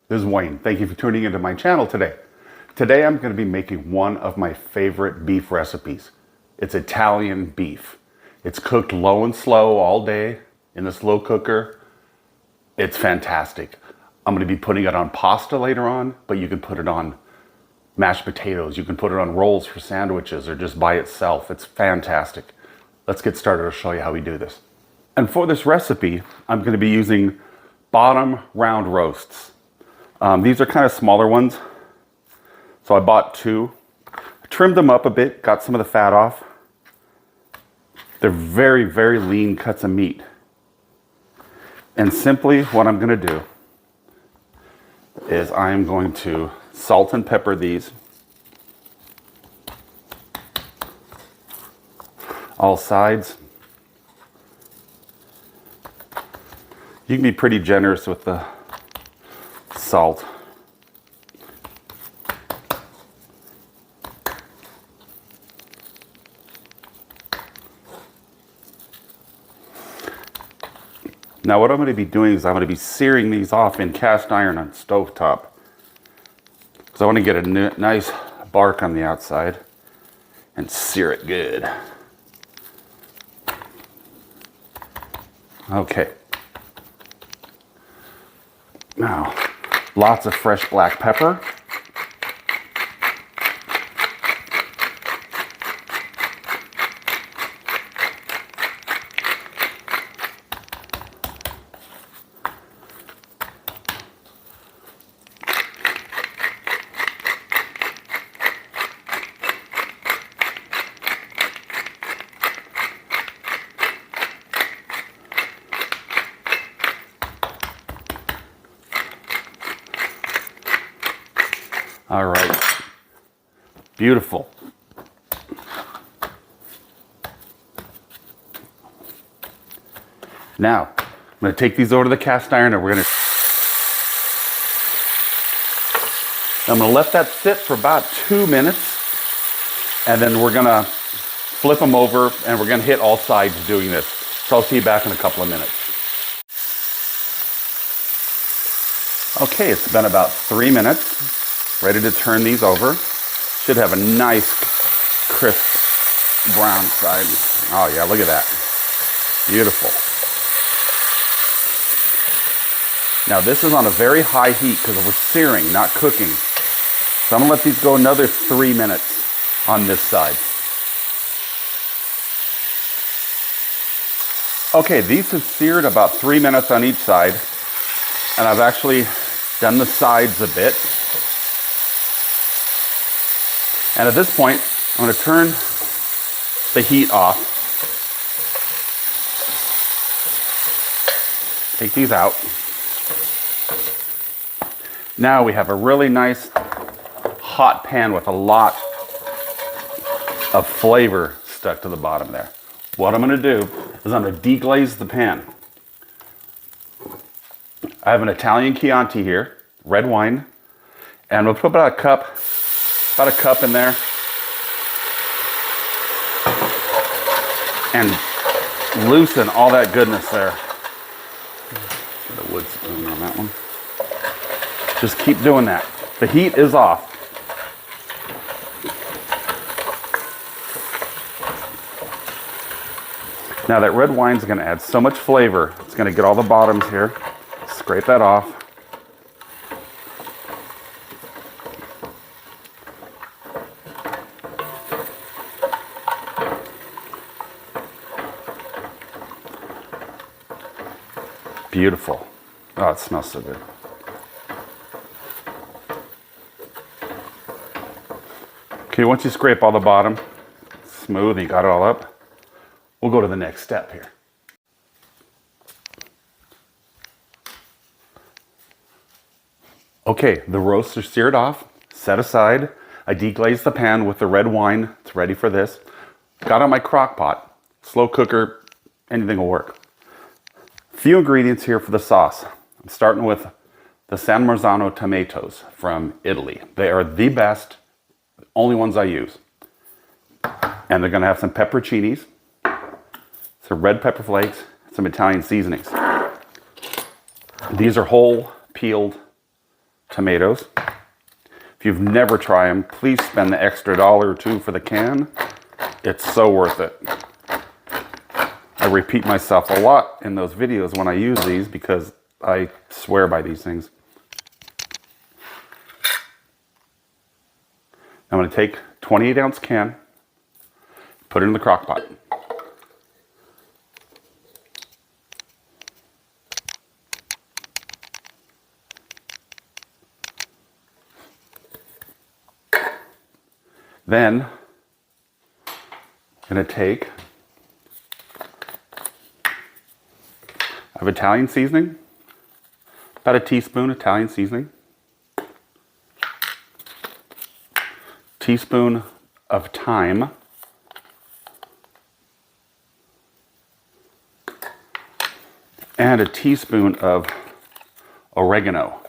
This is Wayne. Thank you for tuning into my channel today. Today I'm going to be making one of my favorite beef recipes. It's Italian beef. It's cooked low and slow all day in the slow cooker. It's fantastic. I'm going to be putting it on pasta later on, but you can put it on mashed potatoes. You can put it on rolls for sandwiches or just by itself. It's fantastic. Let's get started. I'll show you how we do this. And for this recipe, I'm going to be using bottom round roasts. These are kind of smaller ones, so I bought two. I trimmed them up a bit, got some of the fat off. They're very, very lean cuts of meat. And simply what I'm going to do is I'm going to salt and pepper these. All sides. You can be pretty generous with the salt. Now what I'm going to be doing is I'm going to be searing these off in cast iron on stovetop. Because I want to get a nice bark on the outside and sear it good. Okay. Now, lots of fresh black pepper. All right, beautiful. Now, I'm going to take these over to the cast iron and I'm going to let that sit for about 2 minutes, and then we're going to flip them over and we're going to hit all sides doing this. So I'll see you back in a couple of minutes. Okay, it's been about 3 minutes. Ready to turn these over. Should have a nice crisp brown side. Oh yeah, look at that. Beautiful. Now this is on a very high heat because we're searing, not cooking. So I'm gonna let these go another 3 minutes on this side. Okay, these have seared about 3 minutes on each side, and I've actually done the sides a bit. And at this point, I'm going to turn the heat off. Take these out. Now we have a really nice hot pan with a lot of flavor stuck to the bottom there. What I'm going to do is I'm going to deglaze the pan. I have an Italian Chianti here, red wine, and we'll put about a cup in there, and loosen all that goodness there. Get a wood spoon on that one. Just keep doing that. The heat is off. Now that red wine is going to add so much flavor. It's going to get all the bottoms here. Scrape that off. Beautiful. Oh, it smells so good. Okay, once you scrape all the bottom smooth and you got it all up, we'll go to the next step here. Okay, the roasts are seared off, set aside. I deglazed the pan with the red wine. It's ready for this. Got on my crock pot, slow cooker, anything will work. Few ingredients here for the sauce. I'm starting with the San Marzano tomatoes from Italy. They are the best, only ones I use. And they're gonna have some pepperoncinis, some red pepper flakes, some Italian seasonings. These are whole, peeled tomatoes. If you've never tried them, please spend the extra $1 or $2 for the can. It's so worth it. I repeat myself a lot in those videos when I use these because I swear by these things. I'm going to take 28-ounce can, put it in the crock pot. Then I'm going to take of Italian seasoning, about a teaspoon Italian seasoning, teaspoon of thyme, and a teaspoon of oregano.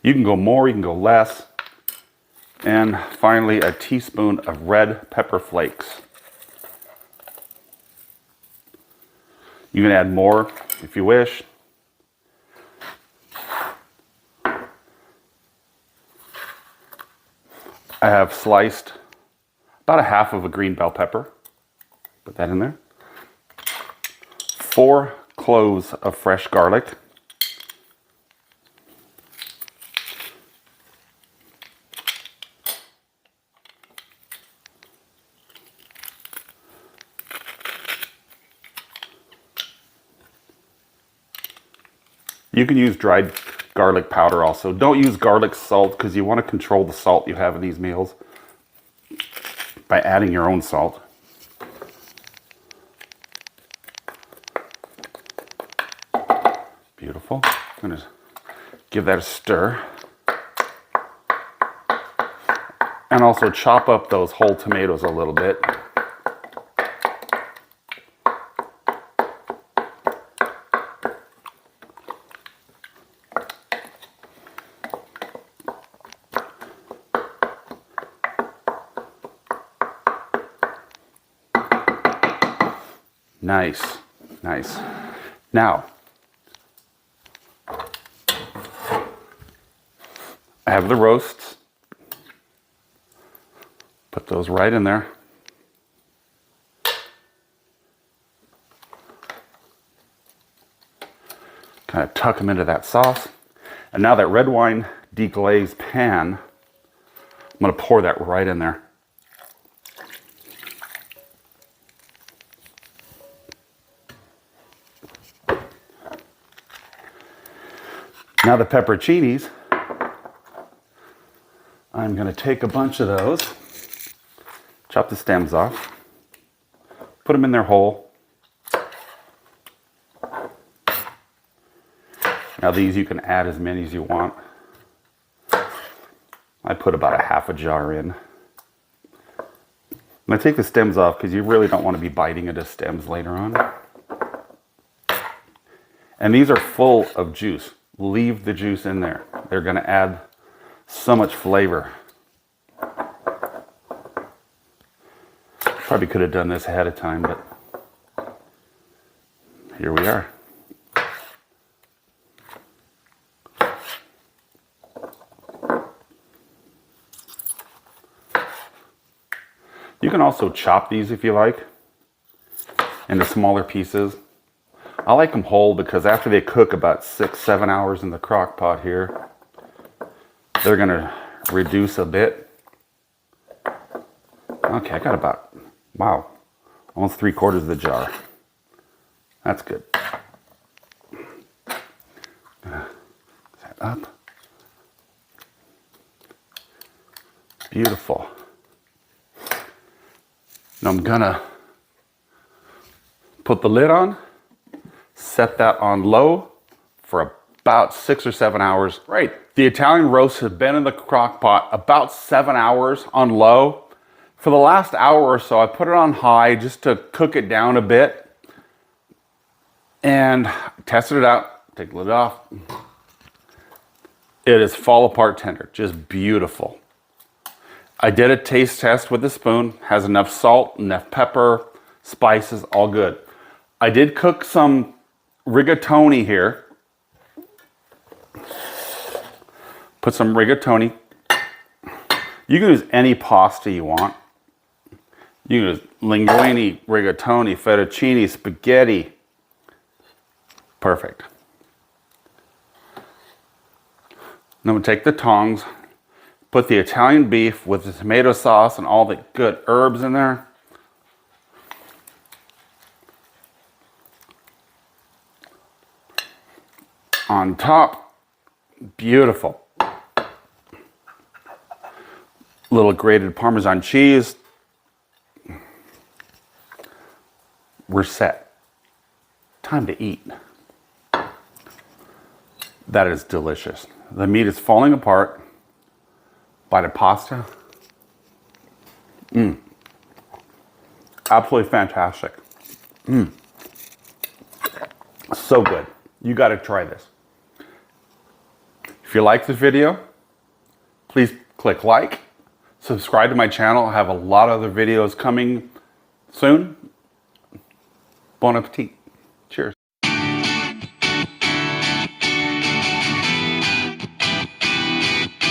You can go more, you can go less. And finally, a teaspoon of red pepper flakes. You can add more if you wish. I have sliced about a half of a green bell pepper. Put that in there. 4 cloves of fresh garlic. You can use dried garlic powder also. Don't use garlic salt because you want to control the salt you have in these meals by adding your own salt. Beautiful. I'm going to give that a stir. And also chop up those whole tomatoes a little bit. Nice, nice. Now, I have the roasts. Put those right in there. Kind of tuck them into that sauce. And now that red wine deglazed pan, I'm going to pour that right in there. Now the pepperoncinis, I'm going to take a bunch of those, chop the stems off, put them in their whole. Now these you can add as many as you want. I put about a half a jar in. I'm going to take the stems off because you really don't want to be biting into stems later on. And these are full of juice. Leave the juice in there. They're going to add so much flavor. Probably could have done this ahead of time, but here we are. You can also chop these if you like into smaller pieces. I like them whole because after they cook about 6-7 hours in the crock pot here, they're going to reduce a bit. Okay, I got about, wow, almost 3/4 of the jar. That's good. Set up. Beautiful. Now I'm gonna put the lid on. Set that on low for about 6 or 7 hours. Right, the Italian roasts have been in the crock pot about 7 hours on low. For the last hour or so, I put it on high just to cook it down a bit. And tested it out, take the lid off. It is fall apart tender, just beautiful. I did a taste test with the spoon, has enough salt, enough pepper, spices, all good. I did cook some rigatoni here. Put some rigatoni. You can use any pasta you want. You can use linguine, rigatoni, fettuccine, spaghetti. Perfect. Then we'll take the tongs, put the Italian beef with the tomato sauce and all the good herbs in there. On top, beautiful. Little grated Parmesan cheese. We're set. Time to eat. That is delicious. The meat is falling apart. Bite of pasta. Absolutely fantastic. So good. You got to try this. If you like this video, please click like. Subscribe to my channel. I have a lot of other videos coming soon. Bon appetit.